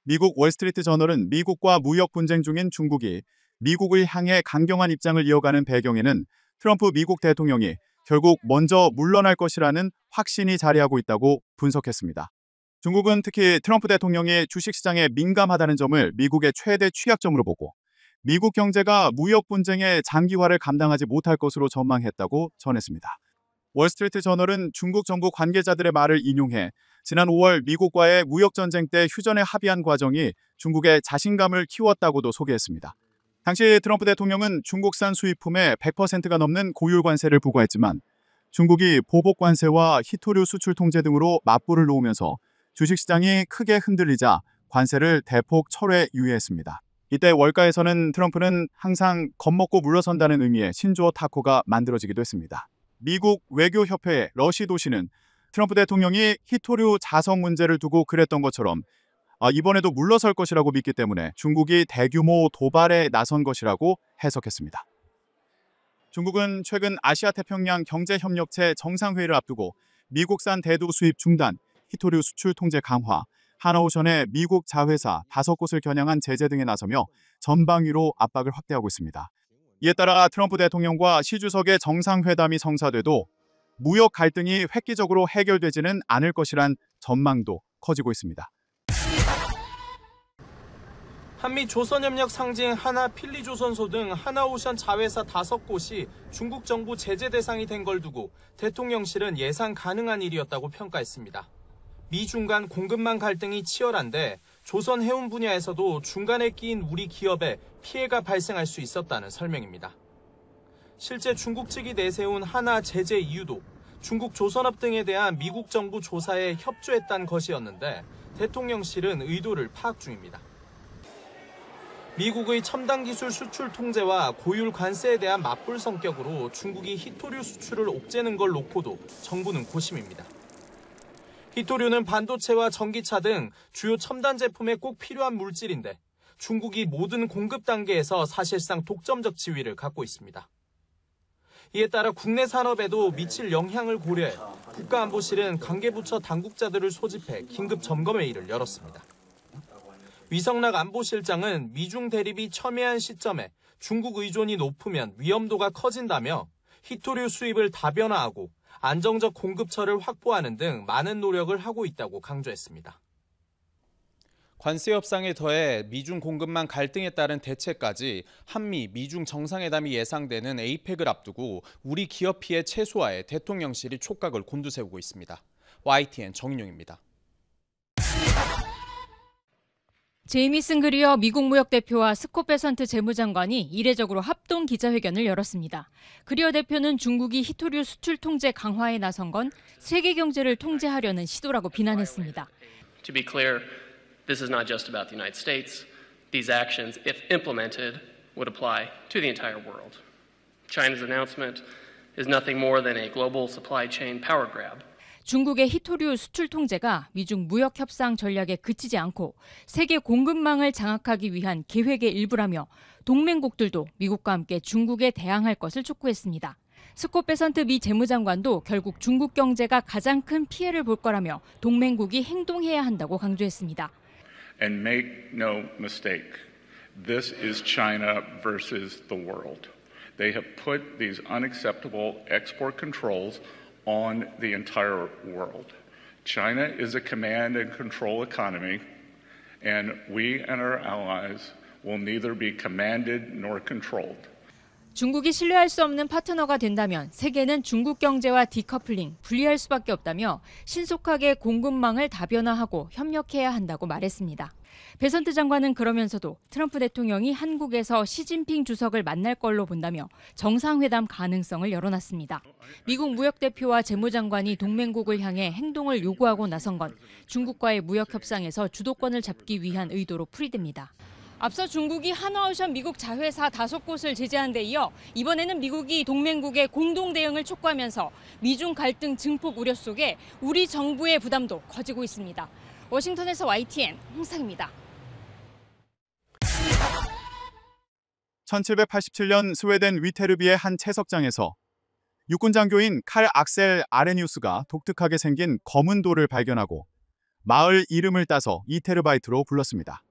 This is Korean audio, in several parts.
미국 월스트리트 저널은 미국과 무역 분쟁 중인 중국이 미국을 향해 강경한 입장을 이어가는 배경에는 트럼프 미국 대통령이 결국 먼저 물러날 것이라는 확신이 자리하고 있다고 분석했습니다. 중국은 특히 트럼프 대통령이 주식시장에 민감하다는 점을 미국의 최대 취약점으로 보고 미국 경제가 무역 분쟁의 장기화를 감당하지 못할 것으로 전망했다고 전했습니다. 월스트리트 저널은 중국 정부 관계자들의 말을 인용해 지난 5월 미국과의 무역전쟁 때 휴전에 합의한 과정이 중국의 자신감을 키웠다고도 소개했습니다. 당시 트럼프 대통령은 중국산 수입품에 100%가 넘는 고율 관세를 부과했지만 중국이 보복 관세와 희토류 수출 통제 등으로 맞불을 놓으면서 주식시장이 크게 흔들리자 관세를 대폭 철회 유예했습니다. 이때 월가에서는 트럼프는 항상 겁먹고 물러선다는 의미의 신조어 타코가 만들어지기도 했습니다. 미국 외교협회의 러시 도시는 트럼프 대통령이 희토류 자석 문제를 두고 그랬던 것처럼 이번에도 물러설 것이라고 믿기 때문에 중국이 대규모 도발에 나선 것이라고 해석했습니다. 중국은 최근 아시아태평양 경제협력체 정상회의를 앞두고 미국산 대두 수입 중단, 희토류 수출 통제 강화, 하나오션의 미국 자회사 5곳을 겨냥한 제재 등에 나서며 전방위로 압박을 확대하고 있습니다. 이에 따라 트럼프 대통령과 시 주석의 정상회담이 성사돼도 무역 갈등이 획기적으로 해결되지는 않을 것이란 전망도 커지고 있습니다. 한미 조선협력 상징 하나 필리조선소 등 하나오션 자회사 5곳이 중국 정부 제재 대상이 된 걸 두고 대통령실은 예상 가능한 일이었다고 평가했습니다. 미중 간 공급망 갈등이 치열한데 조선 해운 분야에서도 중간에 끼인 우리 기업에 피해가 발생할 수 있었다는 설명입니다. 실제 중국 측이 내세운 하나 제재 이유도 중국 조선업 등에 대한 미국 정부 조사에 협조했다는 것이었는데 대통령실은 의도를 파악 중입니다. 미국의 첨단 기술 수출 통제와 고율 관세에 대한 맞불 성격으로 중국이 희토류 수출을 옥죄는 걸 놓고도 정부는 고심입니다. 희토류는 반도체와 전기차 등 주요 첨단 제품에 꼭 필요한 물질인데 중국이 모든 공급 단계에서 사실상 독점적 지위를 갖고 있습니다. 이에 따라 국내 산업에도 미칠 영향을 고려해 국가안보실은 관계부처 당국자들을 소집해 긴급 점검회의를 열었습니다. 위성락 안보실장은 미중 대립이 첨예한 시점에 중국 의존이 높으면 위험도가 커진다며 희토류 수입을 다변화하고 안정적 공급처를 확보하는 등 많은 노력을 하고 있다고 강조했습니다. 관세 협상에 더해 미중 공급망 갈등에 따른 대책까지 한미, 미중 정상회담이 예상되는 에이펙을 앞두고 우리 기업 피해 최소화에 대통령실이 촉각을 곤두세우고 있습니다. YTN 정인용입니다. 제이미슨 그리어 미국 무역 대표와 스콧 베선트 재무장관이 이례적으로 합동 기자회견을 열었습니다. 그리어 대표는 중국이 희토류 수출 통제 강화에 나선 건 세계 경제를 통제하려는 시도라고 비난했습니다. To be clear, this is not just about the United States. These actions, if implemented, would apply to the entire world. China's announcement is nothing more than a global supply chain power grab. 중국의 희토류 수출 통제가 미중 무역 협상 전략에 그치지 않고 세계 공급망을 장악하기 위한 계획의 일부라며 동맹국들도 미국과 함께 중국에 대항할 것을 촉구했습니다. 스콧 베선트 미 재무장관도 결국 중국 경제가 가장 큰 피해를 볼 거라며 동맹국이 행동해야 한다고 강조했습니다. And make no mistake, this is China versus the world. They have put these unacceptable export controls on the entire world. China is a command and control economy, and we and our allies will neither be commanded nor controlled. 중국이 신뢰할 수 없는 파트너가 된다면 세계는 중국 경제와 디커플링, 분리할 수밖에 없다며 신속하게 공급망을 다변화하고 협력해야 한다고 말했습니다. 베선트 장관은 그러면서도 트럼프 대통령이 한국에서 시진핑 주석을 만날 걸로 본다며 정상회담 가능성을 열어놨습니다. 미국 무역 대표와 재무장관이 동맹국을 향해 행동을 요구하고 나선 건 중국과의 무역 협상에서 주도권을 잡기 위한 의도로 풀이됩니다. 앞서 중국이 하나오션 미국 자회사 5곳을 제재한 데 이어 이번에는 미국이 동맹국의 공동 대응을 촉구하면서 미중 갈등 증폭 우려 속에 우리 정부의 부담도 커지고 있습니다. 워싱턴에서 YTN 홍상입니다. 1787년 스웨덴 위테르비의 한 채석장에서 육군 장교인 칼 악셀 아레니우스가 독특하게 생긴 검은 돌을 발견하고 마을 이름을 따서 이테르바이트로 불렀습니다.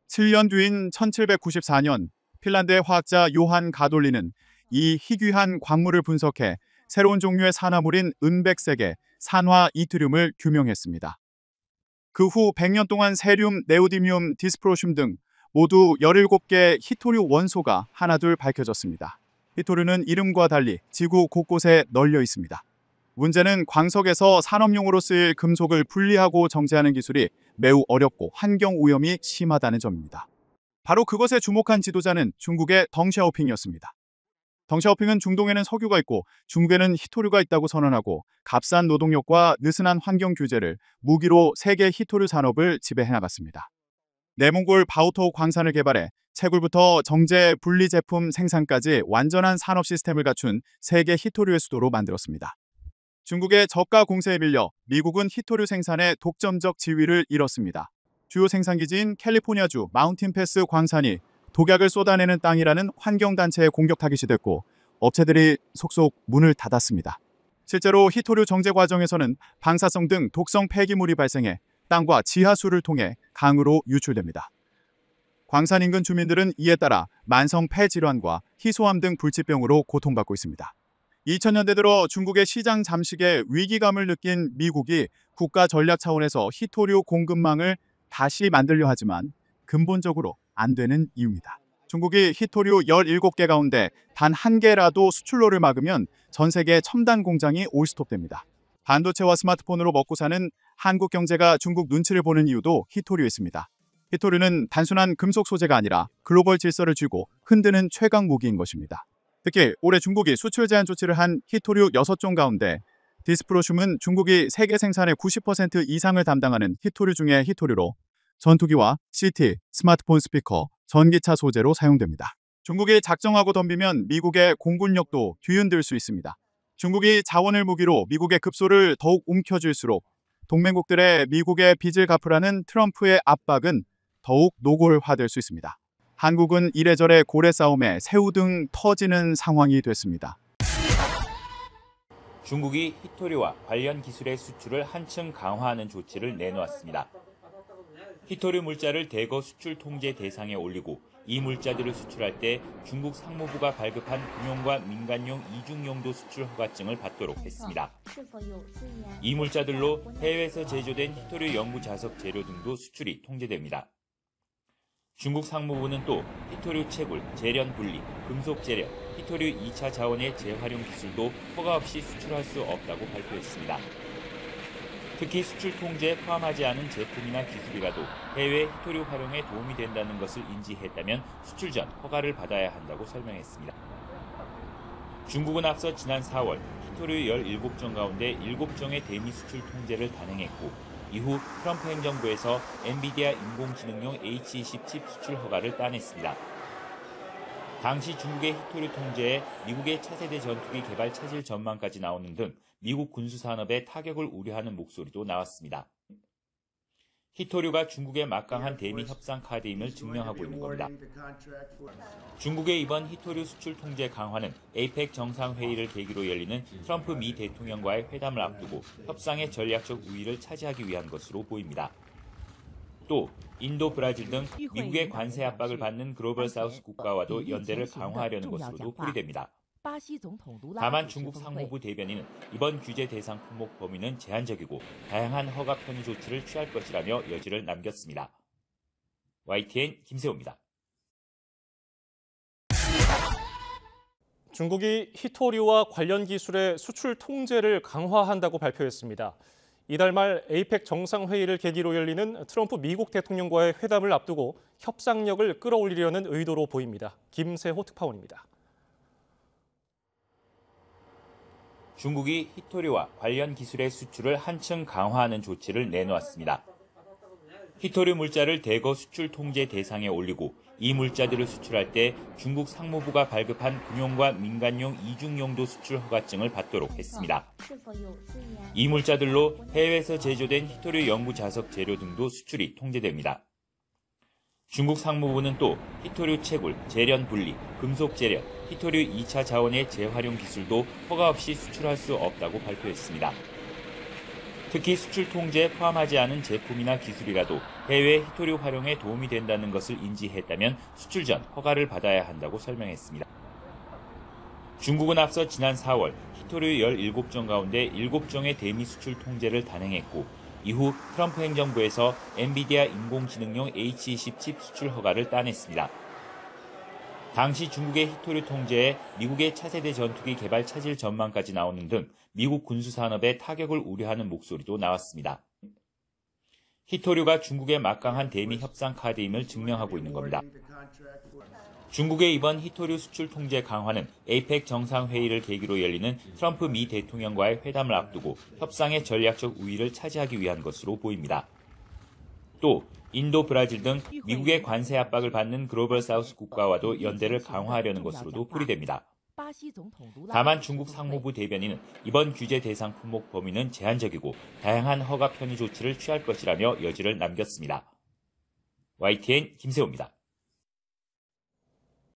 7년 뒤인 1794년 핀란드의 화학자 요한 가돌리는 이 희귀한 광물을 분석해 새로운 종류의 산화물인 은백색의 산화 이트륨을 규명했습니다. 그 후 100년 동안 세륨, 네오디뮴, 디스프로슘 등 모두 17개의 히토류 원소가 하나둘 밝혀졌습니다. 히토류는 이름과 달리 지구 곳곳에 널려 있습니다. 문제는 광석에서 산업용으로 쓰일 금속을 분리하고 정제하는 기술이 매우 어렵고 환경 오염이 심하다는 점입니다. 바로 그것에 주목한 지도자는 중국의 덩샤오핑이었습니다. 덩샤오핑은 중동에는 석유가 있고 중국에는 히토류가 있다고 선언하고 값싼 노동력과 느슨한 환경 규제를 무기로 세계 히토류 산업을 지배해 나갔습니다. 내몽골 바오토 광산을 개발해 채굴부터 정제, 분리 제품 생산까지 완전한 산업 시스템을 갖춘 세계 히토류의 수도로 만들었습니다. 중국의 저가 공세에 밀려 미국은 히토류 생산에 독점적 지위를 잃었습니다. 주요 생산기지인 캘리포니아주 마운틴 패스 광산이 독약을 쏟아내는 땅이라는 환경단체의 공격 타깃이 됐고 업체들이 속속 문을 닫았습니다. 실제로 히토류 정제 과정에서는 방사성 등 독성 폐기물이 발생해 땅과 지하수를 통해 강으로 유출됩니다. 광산 인근 주민들은 이에 따라 만성 폐질환과 희소암 등 불치병으로 고통받고 있습니다. 2000년대 들어 중국의 시장 잠식에 위기감을 느낀 미국이 국가 전략 차원에서 히토류 공급망을 다시 만들려 하지만 근본적으로 안 되는 이유입니다. 중국이 히토류 17개 가운데 단 한 개라도 수출로를 막으면 전 세계 첨단 공장이 올스톱됩니다. 반도체와 스마트폰으로 먹고 사는 한국 경제가 중국 눈치를 보는 이유도 히토류에 있습니다. 히토류는 단순한 금속 소재가 아니라 글로벌 질서를 쥐고 흔드는 최강 무기인 것입니다. 특히 올해 중국이 수출 제한 조치를 한 히토류 6종 가운데 디스프로슘은 중국이 세계 생산의 90% 이상을 담당하는 히토류 중의 히토류로 전투기와 CT, 스마트폰 스피커, 전기차 소재로 사용됩니다. 중국이 작정하고 덤비면 미국의 공군력도 뒤흔들 수 있습니다. 중국이 자원을 무기로 미국의 급소를 더욱 움켜쥘수록 동맹국들의 미국의 빚을 갚으라는 트럼프의 압박은 더욱 노골화될 수 있습니다. 한국은 이래저래 고래 싸움에 새우등 터지는 상황이 됐습니다. 중국이 히토류와 관련 기술의 수출을 한층 강화하는 조치를 내놓았습니다. 히토류 물자를 대거 수출 통제 대상에 올리고 이 물자들을 수출할 때 중국 상무부가 발급한 군용과 민간용 이중용도 수출 허가증을 받도록 했습니다. 이 물자들로 해외에서 제조된 히토류 연구 자석 재료 등도 수출이 통제됩니다. 중국 상무부는 또 히토류 채굴, 재련 분리, 금속 재련, 히토류 2차 자원의 재활용 기술도 허가 없이 수출할 수 없다고 발표했습니다. 특히 수출 통제에 포함하지 않은 제품이나 기술이라도 해외 히토류 활용에 도움이 된다는 것을 인지했다면 수출 전 허가를 받아야 한다고 설명했습니다. 중국은 앞서 지난 4월 히토류 17종 가운데 7종의 대미 수출 통제를 단행했고 이후 트럼프 행정부에서 엔비디아 인공지능용 H20 칩 수출 허가를 따냈습니다. 당시 중국의 히토류 통제에 미국의 차세대 전투기 개발 차질 전망까지 나오는 등 미국 군수산업에 타격을 우려하는 목소리도 나왔습니다. 히토류가 중국의 막강한 대미 협상 카드임을 증명하고 있는 겁니다. 중국의 이번 히토류 수출 통제 강화는 에이펙 정상회의를 계기로 열리는 트럼프 미 대통령과의 회담을 앞두고 협상의 전략적 우위를 차지하기 위한 것으로 보입니다. 또 인도, 브라질 등 미국의 관세 압박을 받는 글로벌 사우스 국가와도 연대를 강화하려는 것으로도 풀이됩니다. 다만 중국 상무부 대변인은 이번 규제 대상 품목 범위는 제한적이고 다양한 허가 편의 조치를 취할 것이라며 여지를 남겼습니다. YTN 김세호입니다. 중국이 히토류와 관련 기술의 수출 통제를 강화한다고 발표했습니다. 이달 말 에이펙 정상회의를 계기로 열리는 트럼프 미국 대통령과의 회담을 앞두고 협상력을 끌어올리려는 의도로 보입니다. 김세호 특파원입니다. 중국이 히토류와 관련 기술의 수출을 한층 강화하는 조치를 내놓았습니다. 히토류 물자를 대거 수출 통제 대상에 올리고 이 물자들을 수출할 때 중국 상무부가 발급한 군용과 민간용 이중용도 수출 허가증을 받도록 했습니다. 이 물자들로 해외에서 제조된 히토류 연구 자석 재료 등도 수출이 통제됩니다. 중국 상무부는 또 히토류 채굴, 재련 분리, 금속 재련, 히토류 2차 자원의 재활용 기술도 허가 없이 수출할 수 없다고 발표했습니다. 특히 수출 통제에 포함하지 않은 제품이나 기술이라도 해외 히토류 활용에 도움이 된다는 것을 인지했다면 수출 전 허가를 받아야 한다고 설명했습니다. 중국은 앞서 지난 4월 히토류 17종 가운데 7종의 대미 수출 통제를 단행했고 이후 트럼프 행정부에서 엔비디아 인공지능용 H20 칩 수출 허가를 따냈습니다. 당시 중국의 히토류 통제에 미국의 차세대 전투기 개발 차질 전망까지 나오는 등 미국 군수산업에 타격을 우려하는 목소리도 나왔습니다. 히토류가 중국의 막강한 대미 협상 카드임을 증명하고 있는 겁니다. 중국의 이번 히토류 수출 통제 강화는 에이펙 정상회의를 계기로 열리는 트럼프 미 대통령과의 회담을 앞두고 협상의 전략적 우위를 차지하기 위한 것으로 보입니다. 또 인도, 브라질 등 미국의 관세 압박을 받는 글로벌 사우스 국가와도 연대를 강화하려는 것으로도 풀이됩니다. 다만 중국 상무부 대변인은 이번 규제 대상 품목 범위는 제한적이고 다양한 허가 편의 조치를 취할 것이라며 여지를 남겼습니다. YTN 김세호입니다.